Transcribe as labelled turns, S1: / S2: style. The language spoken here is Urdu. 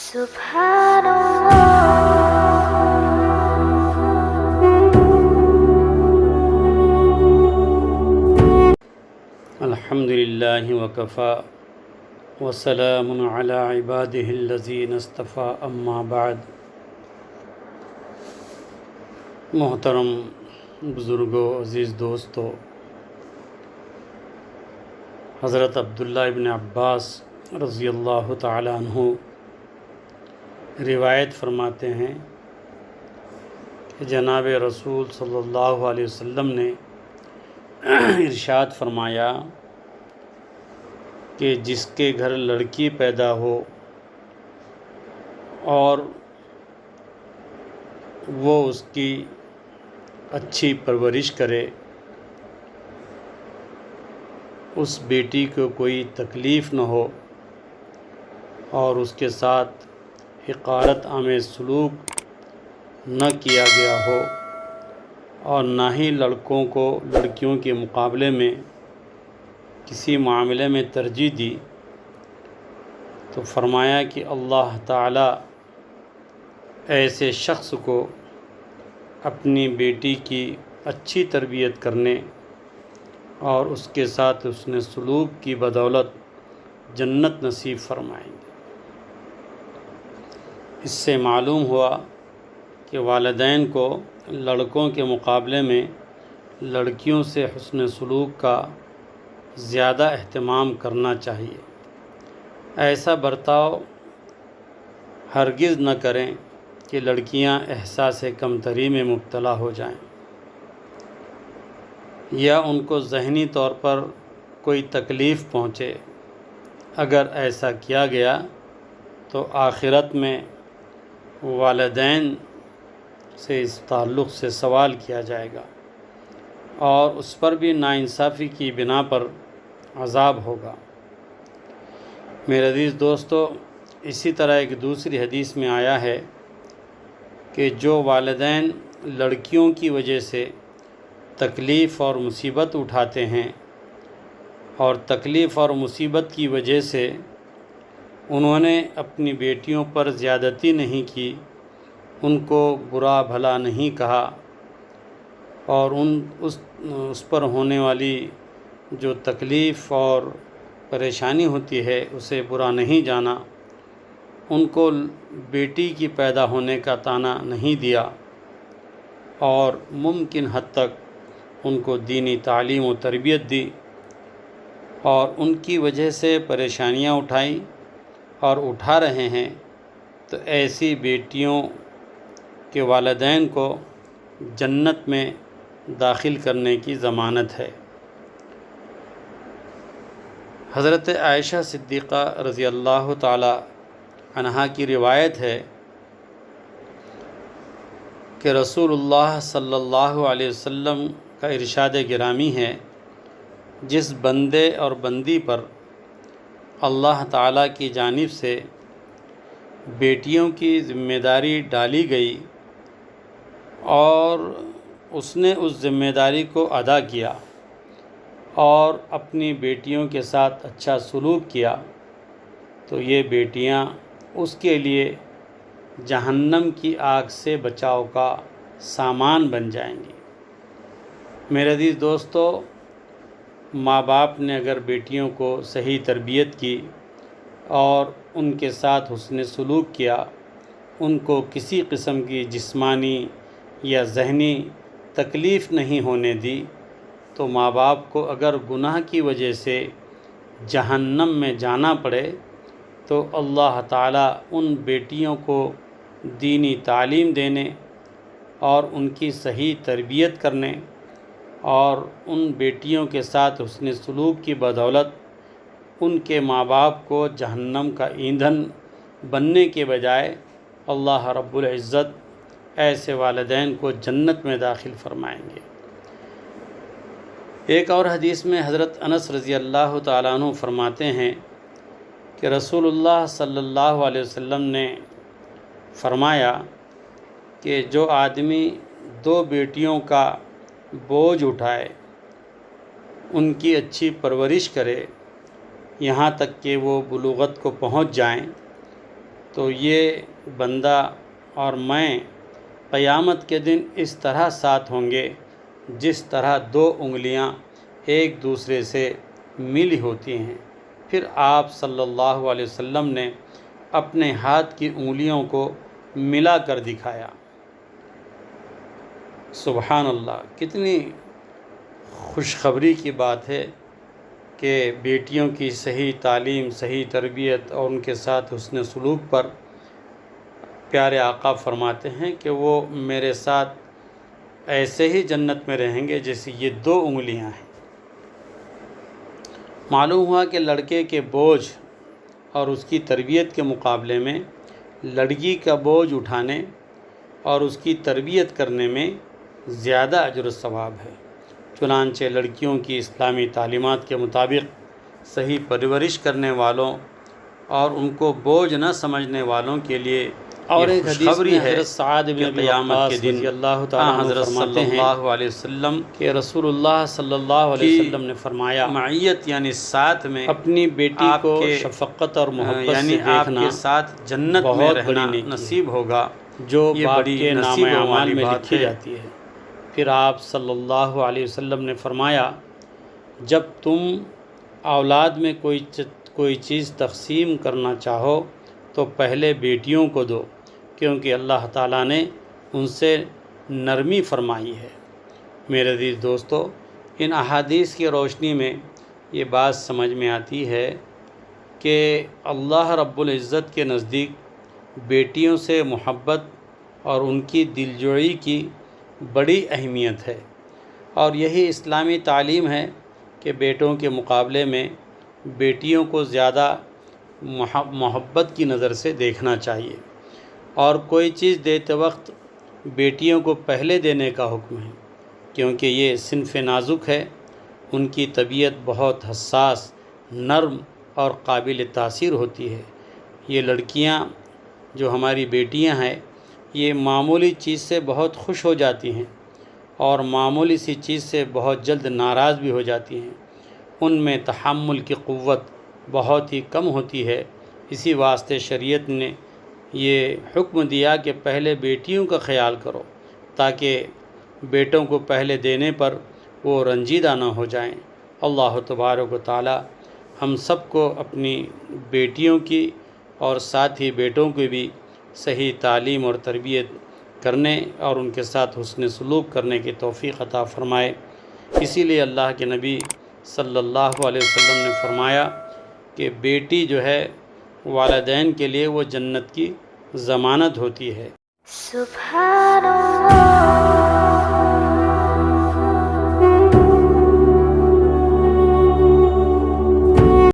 S1: سبحان
S2: الحمد للہ وکفیٰ وسلام علی عبادہ الذین اصطفیٰ اما بعد۔ محترم بزرگوں، عزیز دوستو، حضرت عبداللہ ابن عباس رضی اللہ تعالی عنہ روایت فرماتے ہیں کہ جناب رسول صلی اللہ علیہ وسلم نے ارشاد فرمایا کہ جس کے گھر لڑکی پیدا ہو اور وہ اس کی اچھی پرورش کرے، اس بیٹی کو کوئی تکلیف نہ ہو اور اس کے ساتھ حقارت آمیز سلوک نہ کیا گیا ہو اور نہ ہی لڑکوں کو لڑکیوں کے مقابلے میں کسی معاملے میں ترجیح دی، تو فرمایا کہ اللہ تعالیٰ ایسے شخص کو اپنی بیٹی کی اچھی تربیت کرنے اور اس کے ساتھ حسن سلوک کی بدولت جنت نصیب فرمائیں گے۔ اس سے معلوم ہوا کہ والدین کو لڑکوں کے مقابلے میں لڑکیوں سے حسن سلوک کا زیادہ اہتمام کرنا چاہیے۔ ایسا برتاؤ ہرگز نہ کریں کہ لڑکیاں احساس کمتری میں مبتلا ہو جائیں یا ان کو ذہنی طور پر کوئی تکلیف پہنچے۔ اگر ایسا کیا گیا تو آخرت میں والدین سے اس تعلق سے سوال کیا جائے گا اور اس پر بھی ناانصافی کی بنا پر عذاب ہوگا۔ میرے عزیز دوستو، اسی طرح ایک دوسری حدیث میں آیا ہے کہ جو والدین لڑکیوں کی وجہ سے تکلیف اور مصیبت اٹھاتے ہیں اور تکلیف اور مصیبت کی وجہ سے انہوں نے اپنی بیٹیوں پر زیادتی نہیں کی، ان کو برا بھلا نہیں کہا اور اس پر ہونے والی جو تکلیف اور پریشانی ہوتی ہے اسے برا نہیں جانا، ان کو بیٹی کی پیدا ہونے کا طعنہ نہیں دیا اور ممکن حد تک ان کو دینی تعلیم و تربیت دی اور ان کی وجہ سے پریشانیاں اٹھائیں اور اٹھا رہے ہیں، تو ایسی بیٹیوں کے والدین کو جنت میں داخل کرنے کی ضمانت ہے۔ حضرت عائشہ صدیقہ رضی اللہ تعالی عنہا کی روایت ہے کہ رسول اللہ صلی اللہ علیہ وسلم کا ارشاد گرامی ہے، جس بندے اور بندی پر اللہ تعالیٰ کی جانب سے بیٹیوں کی ذمہ داری ڈالی گئی اور اس نے اس ذمہ داری کو ادا کیا اور اپنی بیٹیوں کے ساتھ اچھا سلوک کیا، تو یہ بیٹیاں اس کے لیے جہنم کی آگ سے بچاؤ کا سامان بن جائیں گی۔ میرے عزیز دوستو، ماں باپ نے اگر بیٹیوں کو صحیح تربیت کی اور ان کے ساتھ حسن سلوک کیا، ان کو کسی قسم کی جسمانی یا ذہنی تکلیف نہیں ہونے دی، تو ماں باپ کو اگر گناہ کی وجہ سے جہنم میں جانا پڑے تو اللہ تعالیٰ ان بیٹیوں کو دینی تعلیم دینے اور ان کی صحیح تربیت کرنے اور ان بیٹیوں کے ساتھ حسن سلوک کی بدولت ان کے ماں باپ کو جہنم کا ایندھن بننے کے بجائے اللہ رب العزت ایسے والدین کو جنت میں داخل فرمائیں گے۔ ایک اور حدیث میں حضرت انس رضی اللہ تعالیٰ عنہ فرماتے ہیں کہ رسول اللہ صلی اللہ علیہ وسلم نے فرمایا کہ جو آدمی 2 بیٹیوں کا بوجھ اٹھائے، ان کی اچھی پرورش کرے یہاں تک کہ وہ بلوغت کو پہنچ جائیں، تو یہ بندہ اور میں قیامت کے دن اس طرح ساتھ ہوں گے جس طرح دو انگلیاں ایک دوسرے سے ملی ہوتی ہیں۔ پھر آپ صلی اللہ علیہ وسلم نے اپنے ہاتھ کی انگلیوں کو ملا کر دکھایا۔ سبحان اللہ، کتنی خوشخبری کی بات ہے کہ بیٹیوں کی صحیح تعلیم، صحیح تربیت اور ان کے ساتھ حسن سلوک پر پیارے آقا فرماتے ہیں کہ وہ میرے ساتھ ایسے ہی جنت میں رہیں گے جیسے یہ دو انگلیاں ہیں۔ معلوم ہوا کہ لڑکے کے بوجھ اور اس کی تربیت کے مقابلے میں لڑکی کا بوجھ اٹھانے اور اس کی تربیت کرنے میں زیادہ اجر و ثواب ہے۔ چنانچہ لڑکیوں کی اسلامی تعلیمات کے مطابق صحیح پرورش کرنے والوں اور ان کو بوجھ نہ سمجھنے والوں کے لیے
S1: اور
S2: یہ
S1: ایک حدیث
S2: خوشخبری
S1: میں
S2: ہے
S1: حضرت سعد بن
S2: کہ
S1: ابی
S2: قیامت
S1: وقاص
S2: کے دن
S1: رضی اللہ تعالیٰ عنہ
S2: حضرت
S1: فرماتے
S2: صلی
S1: ہیں
S2: اللہ علیہ وسلم
S1: کہ رسول اللہ صلی اللہ علیہ
S2: کی
S1: وسلم نے فرمایا
S2: معیت یعنی ساتھ میں
S1: اپنی بیٹی
S2: آپ
S1: کو
S2: کے
S1: شفقت اور محبت
S2: یعنی
S1: سے
S2: آپ
S1: دیکھنا
S2: کے ساتھ جنت میں
S1: بہت
S2: رہنا
S1: بڑی نیکی ہے
S2: نصیب ہوگا،
S1: جو
S2: یہ
S1: باپ
S2: بڑی
S1: کے نام
S2: نصیبوں
S1: اعمال
S2: والی
S1: میں
S2: بات
S1: لکھی
S2: ہے۔
S1: جاتی ہے۔ پھر آپ صلی اللہ علیہ وسلم نے فرمایا جب تم اولاد میں کوئی چیز تقسیم کرنا چاہو تو پہلے بیٹیوں کو دو، کیونکہ اللہ تعالیٰ نے ان سے نرمی فرمائی ہے۔ میرے عزیز دوستو، ان احادیث کی روشنی میں یہ بات سمجھ میں آتی ہے کہ اللہ رب العزت کے نزدیک بیٹیوں سے محبت اور ان کی دلجوئی کی بڑی اہمیت ہے، اور یہی اسلامی تعلیم ہے کہ بیٹوں کے مقابلے میں بیٹیوں کو زیادہ محبت کی نظر سے دیکھنا چاہیے، اور کوئی چیز دیتے وقت بیٹیوں کو پہلے دینے کا حکم ہے، کیونکہ یہ صنف نازک ہے، ان کی طبیعت بہت حساس، نرم اور قابل تاثیر ہوتی ہے۔ یہ لڑکیاں جو ہماری بیٹیاں ہیں، یہ معمولی چیز سے بہت خوش ہو جاتی ہیں اور معمولی سی چیز سے بہت جلد ناراض بھی ہو جاتی ہیں۔ ان میں تحمل کی قوت بہت ہی کم ہوتی ہے۔ اسی واسطے شریعت نے یہ حکم دیا کہ پہلے بیٹیوں کا خیال کرو، تاکہ بیٹوں کو پہلے دینے پر وہ رنجیدہ نہ ہو جائیں۔ اللہ تبارک و تعالی ہم سب کو اپنی بیٹیوں کی اور ساتھ ہی بیٹوں کی بھی صحیح تعلیم اور تربیت کرنے اور ان کے ساتھ حسن سلوک کرنے کی توفیق عطا فرمائے۔ اسی لیے اللہ کے نبی صلی اللہ علیہ وسلم نے فرمایا کہ بیٹی جو ہے والدین کے لیے وہ جنت کی ضمانت ہوتی ہے۔
S3: سبحان اللہ